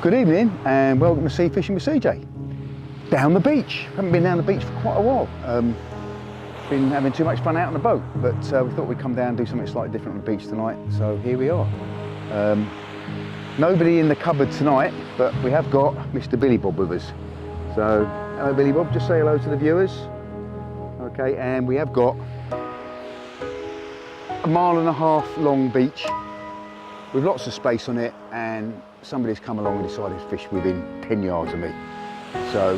Good evening and welcome to Sea Fishing with CJ. Down the beach. Haven't been down the beach for quite a while. Been having too much fun out on the boat, but we thought we'd come down and do something slightly different on the beach tonight, so here we are. Nobody in the cupboard tonight, but we have got Mr. Billy Bob with us. So, hello Billy Bob, just say hello to the viewers. Okay, and we have got a 1.5 mile long beach with lots of space on it, and somebody's come along and decided to fish within 10 yards of me. So,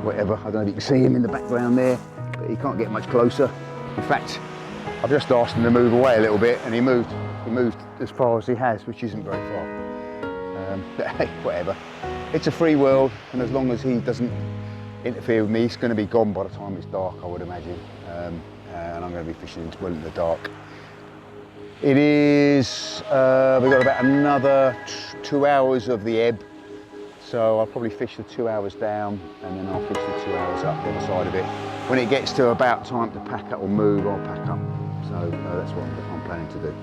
whatever, I don't know if you can see him in the background there, but he can't get much closer. In fact, I've just asked him to move away a little bit, and he moved as far as he has, which isn't very far. But hey, whatever. It's a free world, and as long as he doesn't interfere with me, he's going to be gone by the time it's dark, I would imagine. And I'm going to be fishing well in the dark. It is, we've got about another 2 hours of the ebb, so I'll probably fish the 2 hours down and then I'll fish the 2 hours up the other side of it. When it gets to about time to pack up or move, I'll pack up. So that's what I'm planning to do.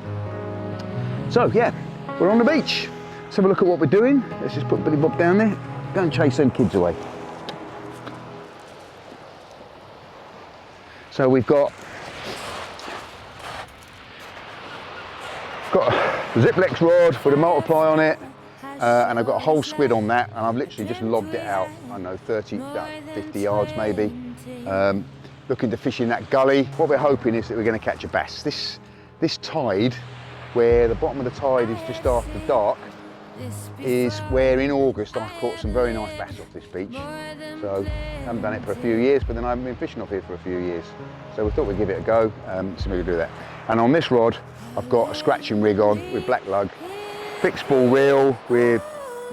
So yeah, we're on the beach. Let's have a look at what we're doing. Let's just put Billy Bob down there. Go and chase them kids away. So we've got a Ziplex rod with a multiply on it, and I've got a whole squid on that, and I've literally just lobbed it out, I don't know, 30, 50 yards maybe. Looking to fish in that gully. What we're hoping is that we're going to catch a bass. This tide, where the bottom of the tide is just after dark, is where in August I caught some very nice bass off this beach. So I haven't done it for a few years, but then I haven't been fishing off here for a few years. So we thought we'd give it a go, so we could do that. And on this rod, I've got a scratching rig on with black lug, fixed ball reel with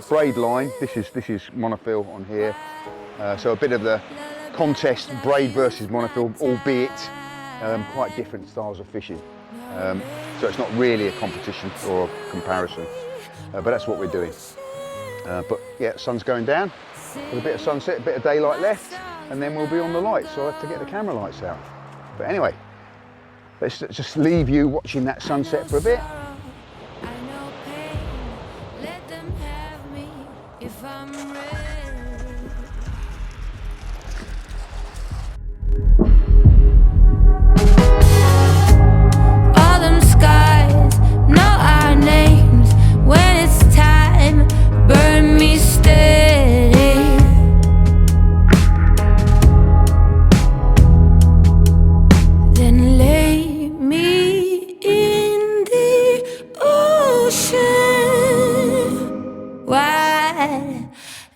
braid line. This is monofil on here. So a bit of the contest braid versus monofil, albeit quite different styles of fishing. So it's not really a competition or a comparison, but that's what we're doing. But yeah, sun's going down, with a bit of sunset, a bit of daylight left, and then we'll be on the lights, so I have to get the camera lights out. But anyway, let's just leave you watching that sunset for a bit. All them skies know our names. When it's time, burn me steady. Then lay me in the ocean. Why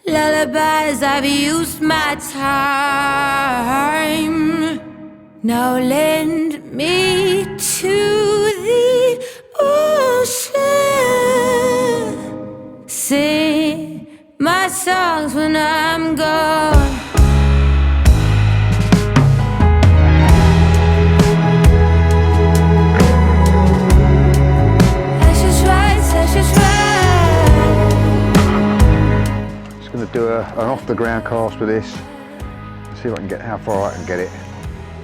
lullabies? I've used my time. Now lend me to the ocean. Sing my songs when I'm gone. Just going to do an off the ground cast with this. See if I can get how far I can get it.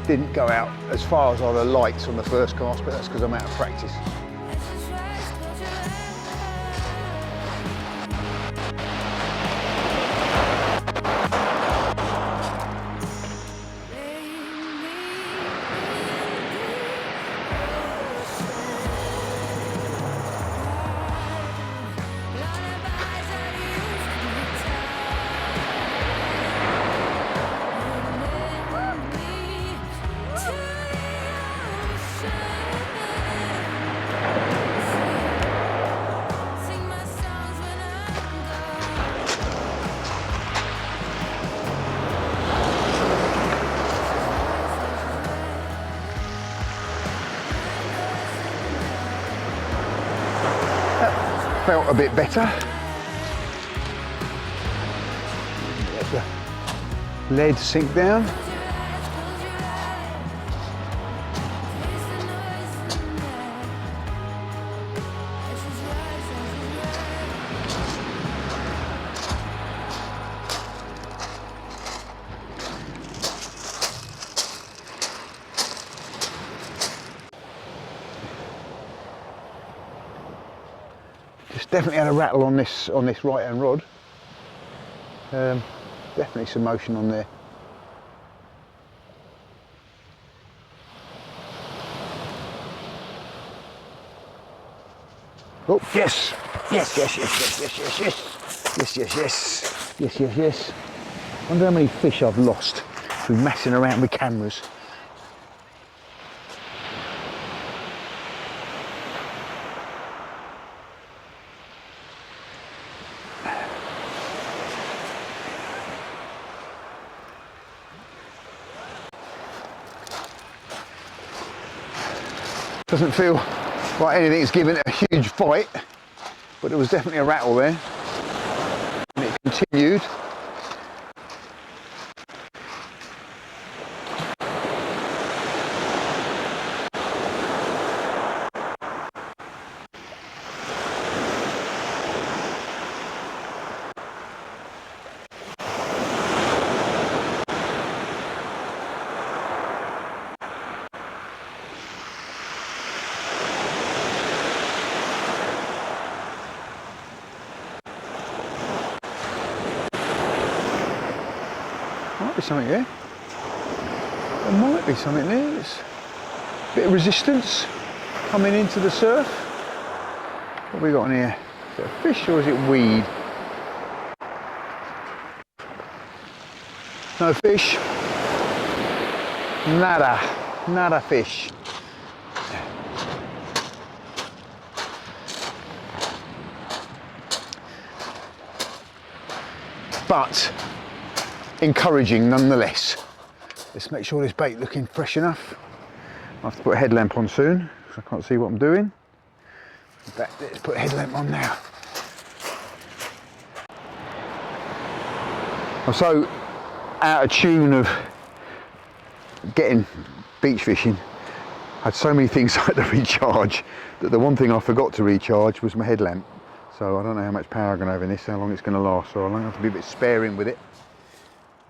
Didn't go out as far as I the lights on the first cast, but that's because I'm out of practice. Felt a bit better. Let the lead sink down. definitely had a rattle on this right hand rod. Definitely some motion on there. Oh yes, yes, yes, yes, yes, yes, yes, yes, yes, yes, yes, yes, yes. Wonder how many fish I've lost through messing around with cameras. Doesn't feel like anything's given it a huge fight, but there was definitely a rattle there, and it continued. Might be something here. There might be something there. It's a bit of resistance coming into the surf. What have we got in here? Is it a fish or is it weed? No fish. Nada fish. But encouraging nonetheless. Let's make sure this bait looking fresh enough. I have to put a headlamp on soon because I can't see what I'm doing. Let's put a headlamp on now. I'm so out of tune of getting beach fishing. I had so many things I had to recharge that the one thing I forgot to recharge was my headlamp. So I don't know how much power I'm going to have in this, how long it's going to last, so I'm going to have to be a bit sparing with it.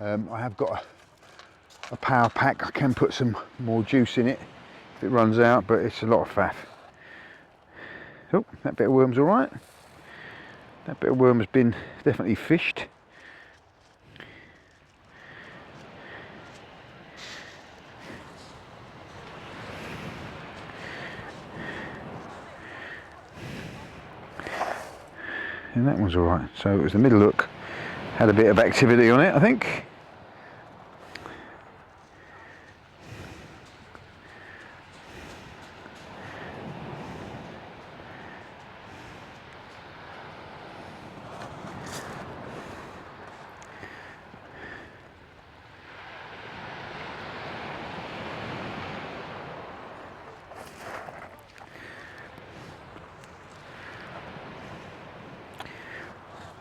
I have got a power pack. I can put some more juice in it if it runs out, but it's a lot of faff. Oh, that bit of worm's all right. That bit of worm has been definitely fished. And that one's all right. So it was the middle hook, had a bit of activity on it, I think.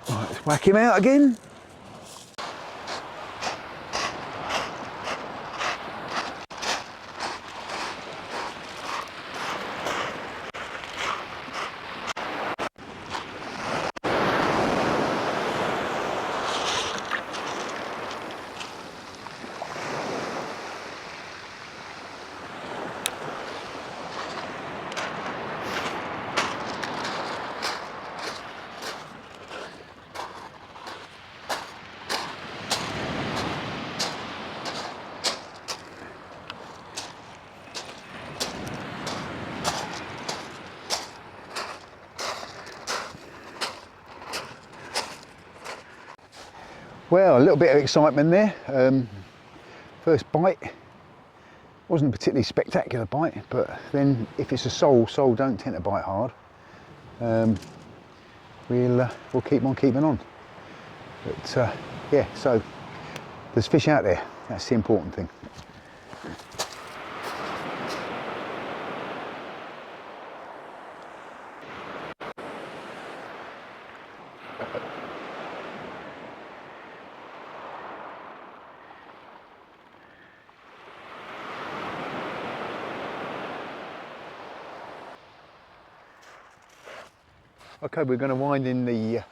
Right, let's whack him out again. Well, a little bit of excitement there. First bite wasn't a particularly spectacular bite, but then if it's a sole don't tend to bite hard. We'll keep on keeping on. But yeah, so there's fish out there. That's the important thing. Okay, we're going to wind in the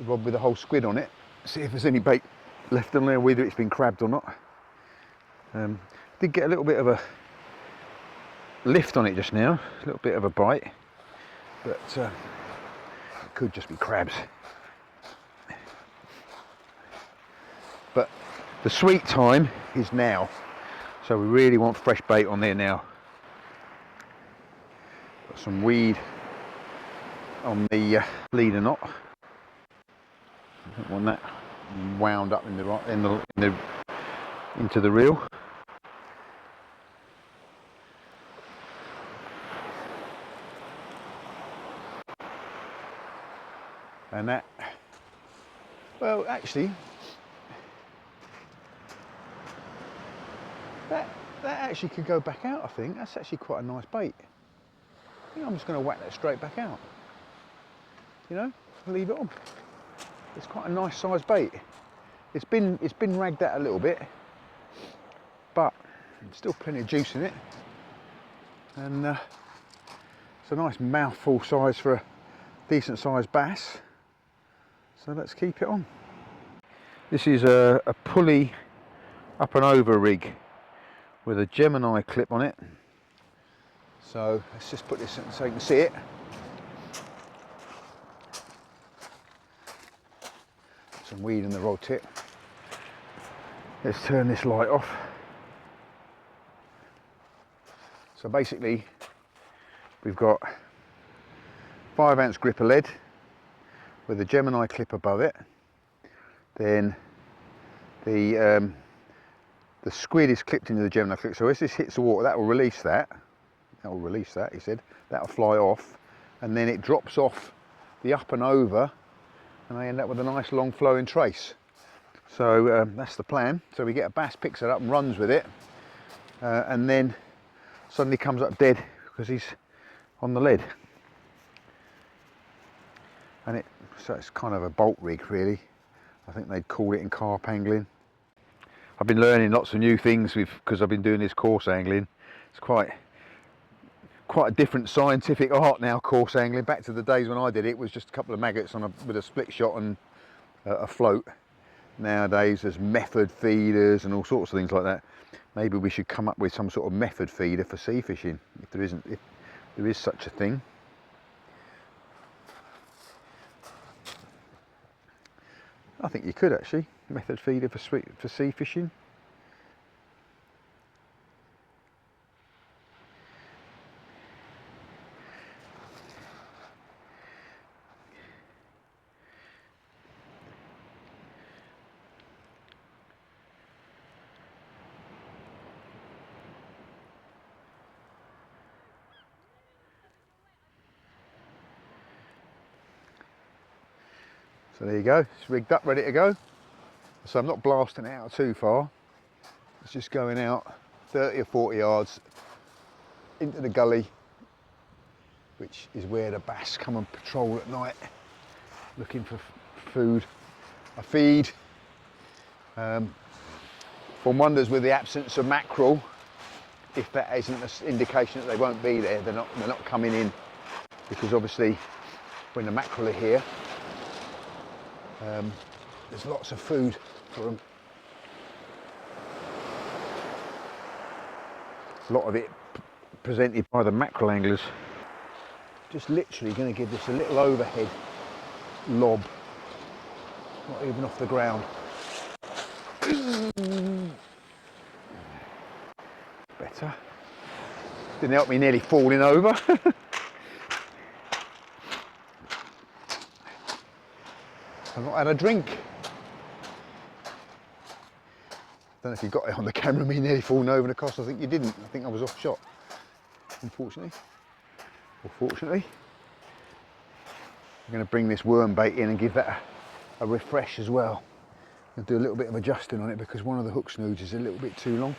rod with the whole squid on it, see if there's any bait left on there, whether it's been crabbed or not. Did get a little bit of a lift on it just now, a little bit of a bite, but It could just be crabs. But the sweet time is now. So we really want fresh bait on there now. Got some weed on the leader knot. I don't want that wound up in the into the reel. And that, well, actually, that actually could go back out. I think that's actually quite a nice bait. I think I'm just going to whack that straight back out. You know, leave it on. It's quite a nice size bait. It's been ragged out a little bit, but there's still plenty of juice in it, and it's a nice mouthful size for a decent sized bass. So let's keep it on. This is a pulley up and over rig with a Gemini clip on it. So let's just put this in so you can see it. Some weed in the rod tip. Let's turn this light off. So basically we've got 5-ounce grip of lead with a Gemini clip above it. Then the squid is clipped into the Gemini clip. So as this hits the water, that will release that. That will release that, he said. That will fly off, and then it drops off the up and over, and I end up with a nice long flowing trace. So that's the plan. So we get a bass, picks it up and runs with it, and then suddenly comes up dead because he's on the lead. And so it's kind of a bolt rig really. I think they'd call it in carp angling. I've been learning lots of new things because I've been doing this course angling. It's quite a different scientific art now, course angling. Back to the days when I did it, it was just a couple of maggots with a split shot and a float. Nowadays there's method feeders and all sorts of things like that. Maybe we should come up with some sort of method feeder for sea fishing, if there is such a thing. I think you could actually, method feeder for sea fishing. So there you go, it's rigged up, ready to go. So I'm not blasting it out too far. It's just going out 30 or 40 yards into the gully, which is where the bass come and patrol at night, looking for food. I feed. One wonders with the absence of mackerel, if that isn't an indication that they won't be there. They're not coming in, because obviously when the mackerel are here, there's lots of food for them. A lot of it presented by the mackerel anglers. Just literally going to give this a little overhead lob, not even off the ground. Better. Didn't help me nearly falling over. I've not had a drink. Don't know if you got it on the camera, me nearly falling over the cost. I think you didn't. I think I was off shot, unfortunately. Or fortunately. I'm going to bring this worm bait in and give that a refresh as well. I'll do a little bit of adjusting on it because one of the hook snoods is a little bit too long.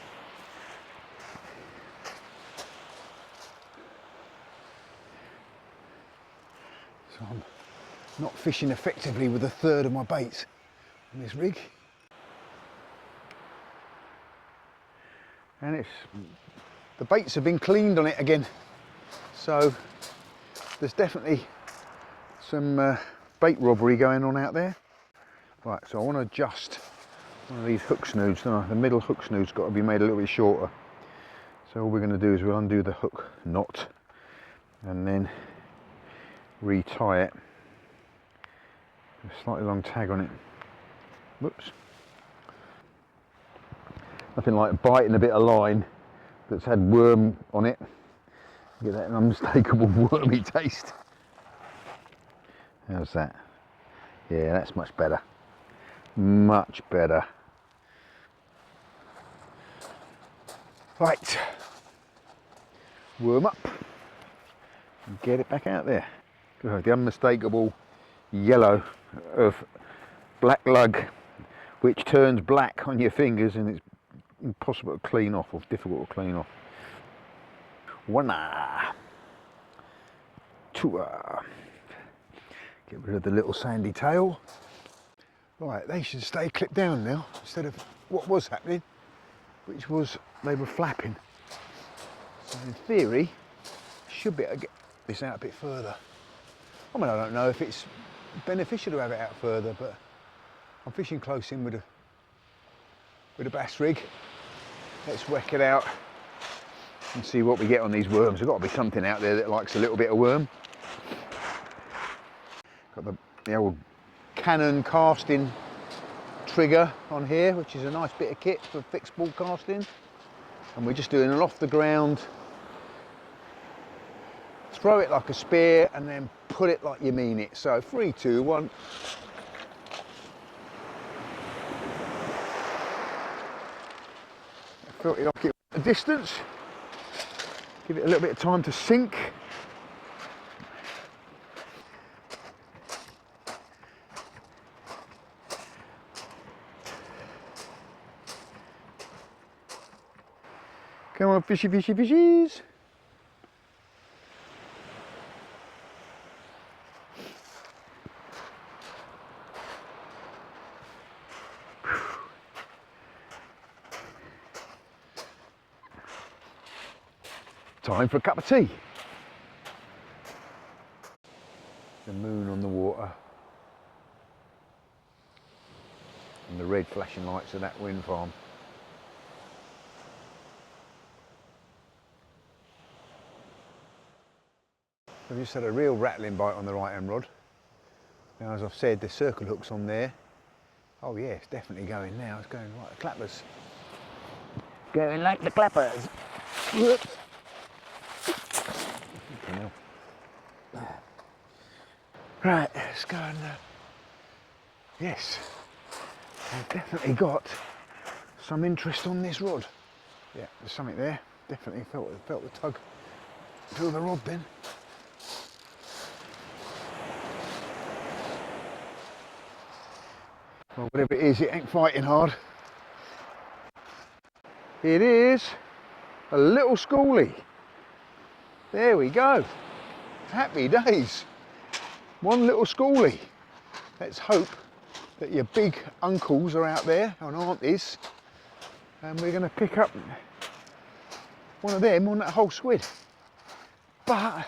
So I'm not fishing effectively with a third of my baits on this rig. And the baits have been cleaned on it again. So there's definitely some bait robbery going on out there. Right, so I want to adjust one of these hook snoods, don't I? The middle hook snood's got to be made a little bit shorter. So all we're going to do is we'll undo the hook knot and then retie it. A slightly long tag on it. Whoops. Nothing like biting a bit of line that's had worm on it. Get that unmistakable wormy taste. How's that? Yeah, that's much better. Much better. Right. Worm up. And get it back out there. The unmistakable yellow of black lug, which turns black on your fingers and it's impossible to clean off, or difficult to clean off. Wanna. Tua. Get rid of the little sandy tail. Right, they should stay clipped down now, instead of what was happening, which was they were flapping. So in theory, should be able to get this out a bit further. I mean, I don't know if it's beneficial to have it out further, but I'm fishing close in with a bass rig. Let's whack it out and see what we get on these worms. There's got to be something out there that likes a little bit of worm. Got the old Canon casting trigger on here, which is a nice bit of kit for fixed ball casting. And we're just doing an off the ground, throw it like a spear and then put it like you mean it. So 3, 2, 1. I felt like it a distance. Give it a little bit of time to sink. Come on, fishy, fishy, fishies. Time for a cup of tea. The moon on the water. And the red flashing lights of that wind farm. I've just had a real rattling bite on the right hand rod. Now, as I've said, the circle hook's on there. Oh yeah, it's definitely going now. It's going like the clappers. Going like the clappers. Whoops. Right, let's go and yes, I've definitely got some interest on this rod. Yeah, there's something there. Definitely felt the tug through the rod then. Well, whatever it is, it ain't fighting hard. It is a little schoolie. There we go. Happy days. One little schoolie. Let's hope that your big uncles are out there and aunties, and we're going to pick up one of them on that whole squid. But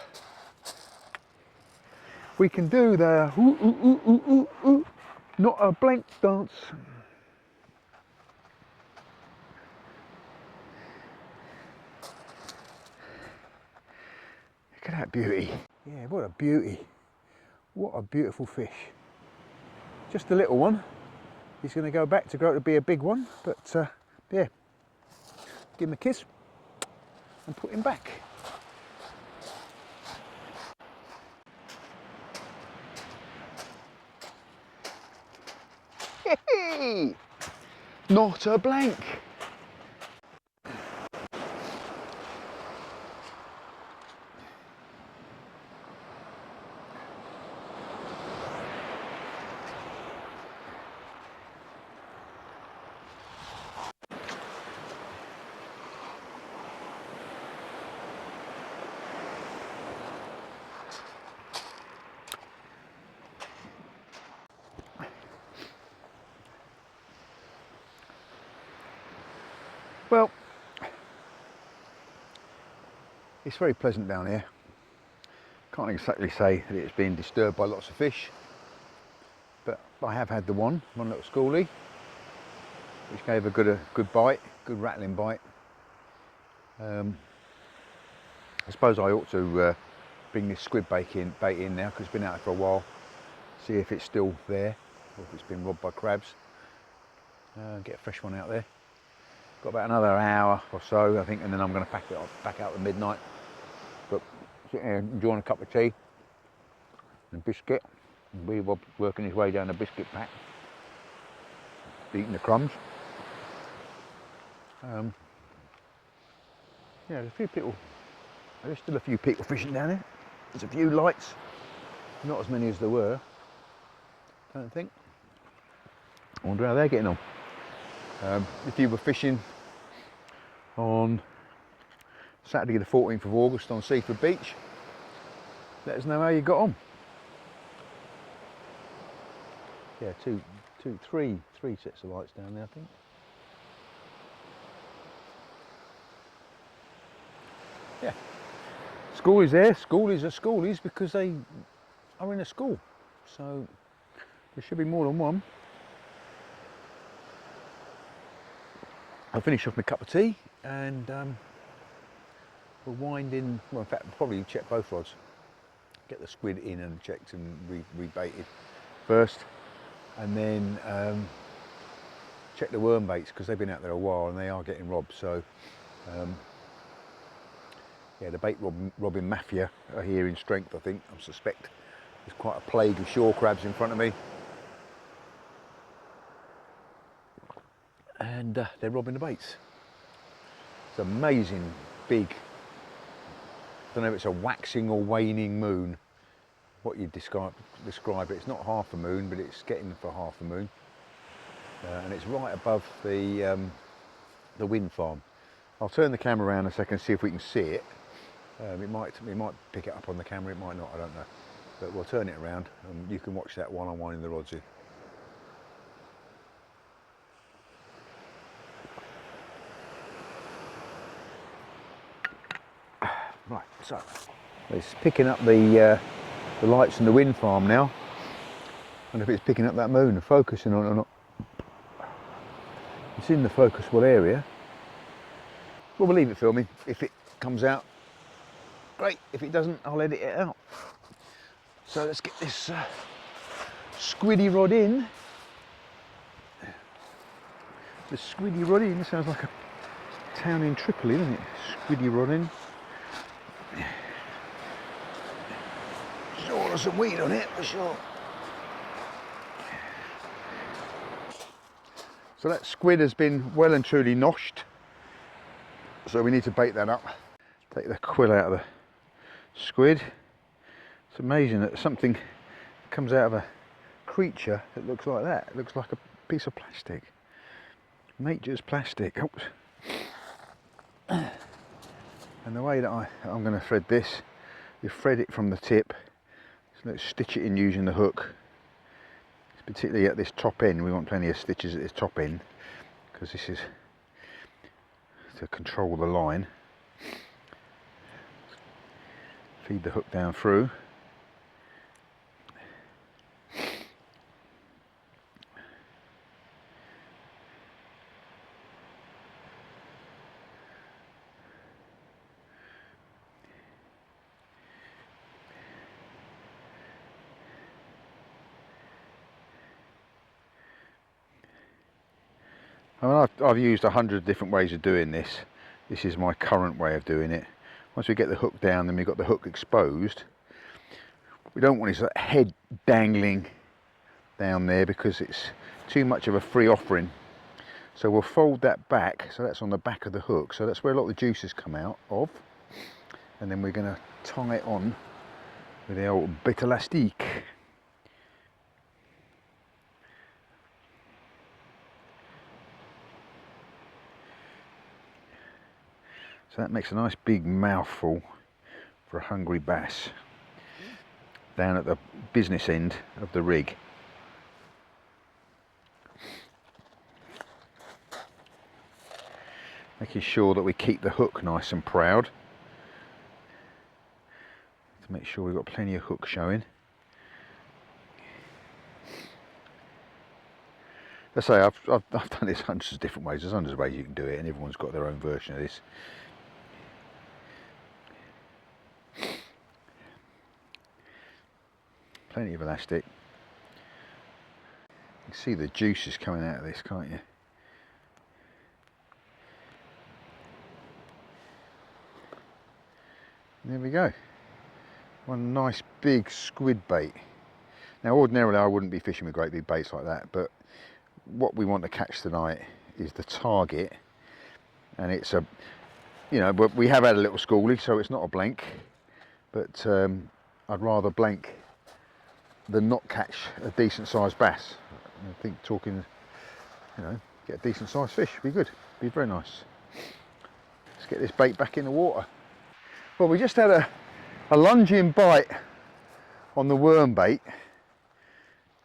we can do the ooh, ooh, ooh, ooh, ooh, ooh, not a blank dance. Look at that beauty. Yeah, what a beauty. What a beautiful fish. Just a little one. He's going to go back to grow to be a big one, but yeah, give him a kiss and put him back. Hey, not a blank. Well, it's very pleasant down here. Can't exactly say that it's been disturbed by lots of fish, but I have had one little schoolie, which gave a good bite, good rattling bite. I suppose I ought to bring this squid bait in now, because it's been out for a while. see if it's still there or if it's been robbed by crabs. Get a fresh one out there. Got about another hour or so, I think, and then I'm going to pack it up, back out at midnight. But sitting here enjoying a cup of tea and a biscuit. And Wee Wob's working his way down the biscuit pack, eating the crumbs. Yeah, there's a few people. There's still a few people fishing down here. There's a few lights, not as many as there were. Don't think. I wonder how they're getting on. If you were fishing on Saturday the 14th of August on Seaford Beach, let us know how you got on. Yeah, three sets of lights down there, I think. Yeah. Schoolies there. Schoolies are schoolies because they are in a school. So there should be more than one. I'll finish off my cup of tea and we'll wind in, well, in fact, we'll probably check both rods. Get the squid in and checked and rebaited first, and then check the worm baits because they've been out there a while and they are getting robbed. So yeah, the bait robbing mafia are here in strength, I think. I suspect there's quite a plague of shore crabs in front of me. And they're robbing the baits. It's amazing big, I don't know if it's a waxing or waning moon, what you'd describe it. It's not half a moon, but it's getting for half a moon. And it's right above the wind farm. I'll turn the camera around a second, see if we can see it. It might pick it up on the camera, it might not, I don't know. But we'll turn it around and you can watch that while I'm winding the rods in. Right, so it's picking up the lights in the wind farm now. I wonder if it's picking up that moon and focusing on it or not. It's in the focusable area. Well, we'll leave it filming. If it comes out, great. If it doesn't, I'll edit it out. So let's get this squiddy rod in. The squiddy rod in sounds like a town in Tripoli, doesn't it? Squiddy rod in. Sure, there's some weed on it for sure. So that squid has been well and truly noshed. So we need to bait that up. Take the quill out of the squid. It's amazing that something comes out of a creature that looks like that. It looks like a piece of plastic. Nature's plastic. Oops. And the way that I'm going to thread this, you thread it from the tip. So let's stitch it in using the hook. Particularly at this top end, we want plenty of stitches at this top end because this is to control the line. Feed the hook down through. I mean, I've used 100 different ways of doing this. This is my current way of doing it. Once we get the hook down, then we've got the hook exposed. We don't want his head dangling down there because it's too much of a free offering. So we'll fold that back, so that's on the back of the hook. So that's where a lot of the juices come out of. And then we're going to tie it on with the old bit elastique. So that makes a nice big mouthful for a hungry bass down at the business end of the rig. Making sure that we keep the hook nice and proud to make sure we've got plenty of hook showing. As I say, I've done this hundreds of different ways. There's hundreds of ways you can do it and everyone's got their own version of this. Plenty of elastic, can see the juices coming out of this, can't you? There we go. One nice big squid bait. Now ordinarily I wouldn't be fishing with great big baits like that, but what we want to catch tonight is the target, and it's a, you know, but we have had a little schoolie, so it's not a blank, but I'd rather blank than not catch a decent sized bass. I think talking, you know, get a decent sized fish would be good, be very nice. Let's get this bait back in the water. Well, we just had a lunging bite on the worm bait,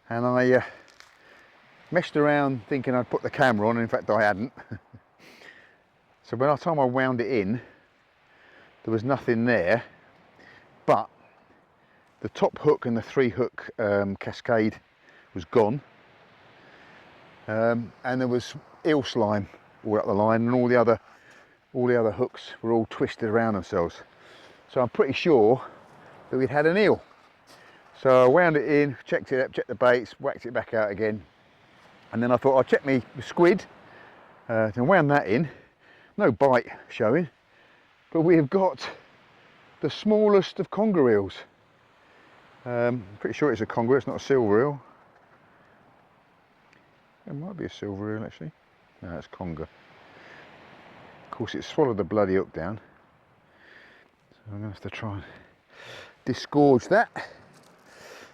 and I messed around thinking I'd put the camera on, and in fact I hadn't. So by the time I wound it in, there was nothing there, but the top hook and the 3-hook cascade was gone, and there was eel slime all up the line, and all the other hooks were all twisted around themselves. So I'm pretty sure that we'd had an eel. So I wound it in, checked it up, checked the baits, whacked it back out again, and then I thought I'd check my squid, and wound that in. No bite showing, but we have got the smallest of conger eels. Pretty sure it's a conger, it's not a silver eel. It might be a silver eel actually. No, it's conger. Of course it swallowed the bloody hook down. So I'm going to have to try and disgorge that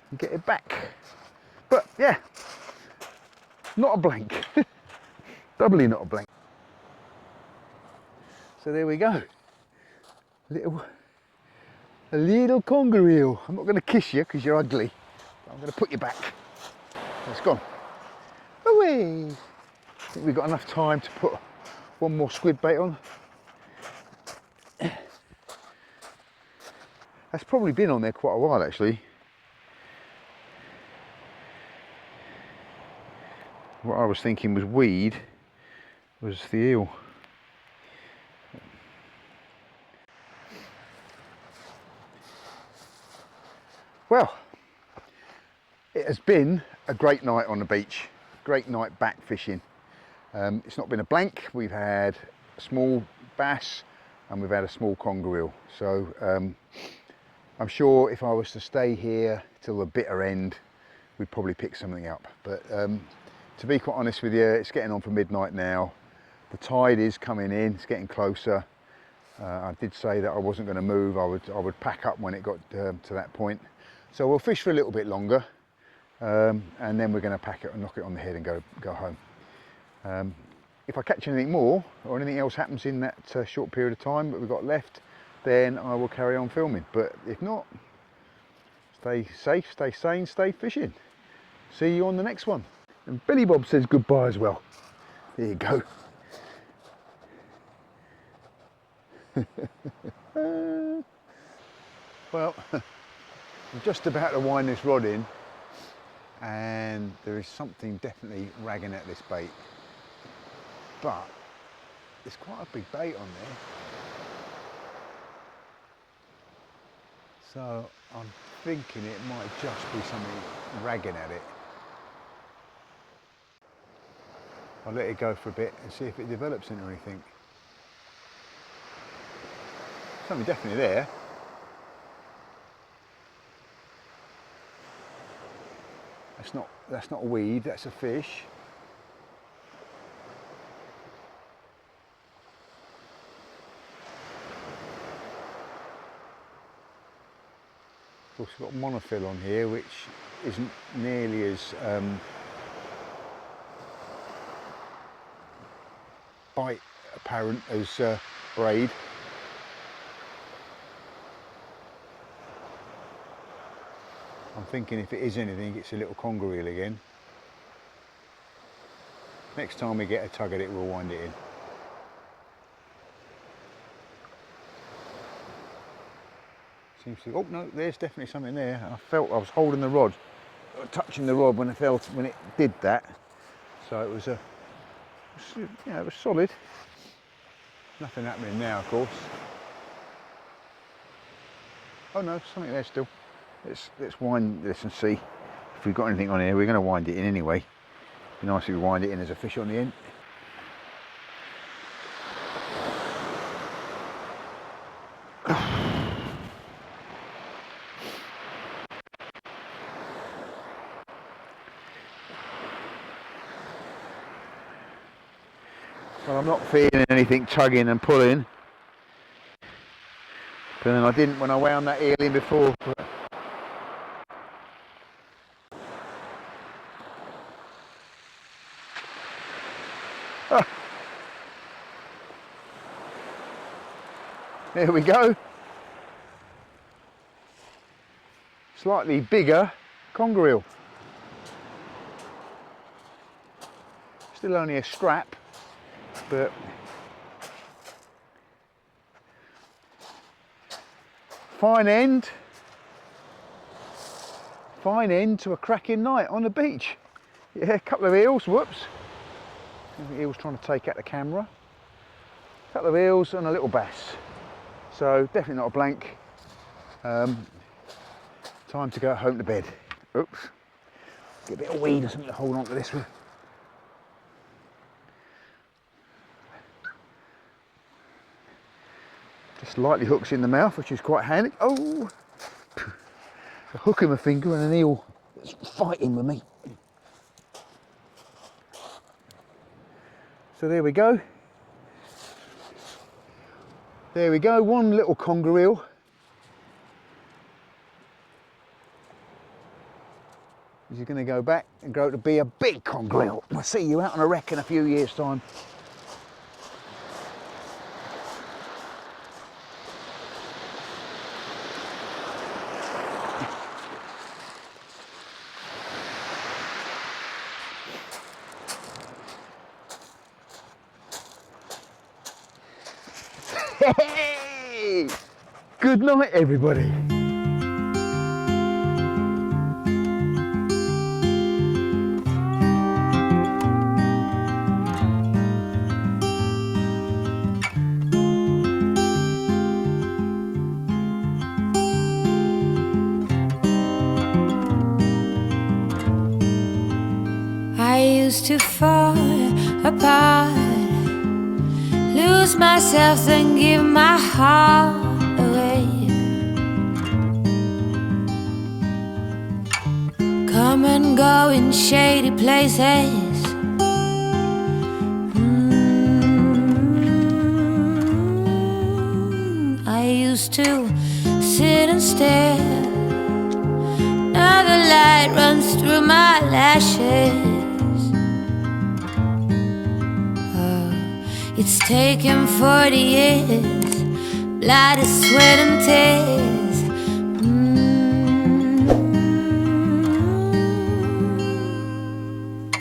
and get it back. But yeah, not a blank. Doubly not a blank. So there we go. A little conger eel. I'm not going to kiss you because you're ugly, but I'm going to put you back. It's gone. Away. I think we've got enough time to put one more squid bait on. That's probably been on there quite a while actually. What I was thinking was weed, was the eel. Well, it has been a great night on the beach, great night back fishing. It's not been a blank. We've had a small bass and we've had a small conger eel. So I'm sure if I was to stay here till the bitter end, we'd probably pick something up. But to be quite honest with you, it's getting on for midnight now. The tide is coming in, it's getting closer. I did say that I wasn't going to move. I would pack up when it got to that point. So we'll fish for a little bit longer, and then we're going to pack it and knock it on the head and go home. If I catch anything more or anything else happens in that short period of time that we've got left, then I will carry on filming. But if not, stay safe, stay sane, stay fishing. See you on the next one. And Billy Bob says goodbye as well. There you go. Well, I'm just about to wind this rod in, and there is something definitely ragging at this bait, but it's quite a big bait on there, so I'm thinking it might just be something ragging at it. I'll let it go for a bit and see if it develops into anything. Something definitely there. That's not a weed, that's a fish. Of course we've got monophyll on here, which isn't nearly as bite apparent as braid. I'm thinking if it is anything, it's a little conger eel again. Next time we get a tug at it, we'll wind it in. Seems to, oh no, there's definitely something there. I felt I was holding the rod, touching the rod when it did that. So it was it was solid. Nothing happening now, of course. Oh no, something there still. Let's wind this and see if we've got anything on here. We're going to wind it in anyway. Be nice if you wind it in as a fish on the end. Well, I'm not feeling anything tugging and pulling, but then I didn't when I wound that eel in before. Ah. There we go. Slightly bigger conger eel. Still only a scrap, but fine end to a cracking night on the beach. Yeah, a couple of eels, whoops. The eel's trying to take out the camera. A couple of eels and a little bass. So definitely not a blank. Time to go home to bed. Oops. Get a bit of weed or something to hold on to this with. Just lightly hooks in the mouth, which is quite handy. Oh! A hook in my finger and an eel that's fighting with me. So there we go. There we go, one little conger eel. He's going to go back and grow to be a big conger eel. I'll see you out on a wreck in a few years' time. Hey! Good night, everybody. I used to fall apart, lose myself and give my heart away. Come and go in shady places. I used to sit and stare. Now the light runs through my lashes. It's taken 40 years, blood, sweat and tears.